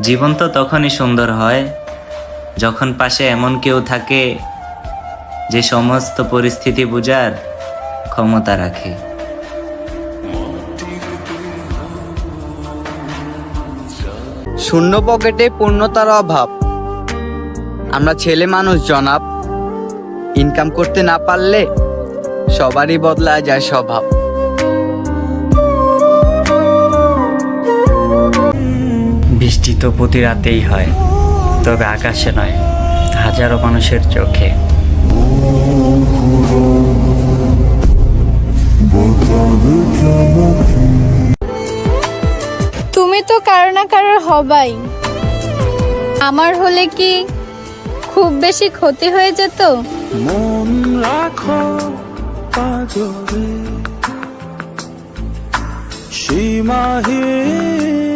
জীবন তো তখনই সুন্দর হয় যখন পাশে এমন কেউ থাকে যে সমস্ত পরিস্থিতি বোঝার ক্ষমতা রাখে। শূন্য পকেটে পূর্ণতার অভাব। আমরা ছেলে মানুষ জনাব, ইনকাম করতে না পারলে সবারই বদলায় যায় স্বভাব। বৃষ্টি তো প্রতি রাতেই হয়, তবে আকাশে নয়, হাজারো মানুষের চোখে। তুমি তো কারো না কারোর হবাই, আমার হলে কি খুব বেশি ক্ষতি হয়ে যেত? মন রাখো পাজরে, সীমাহীন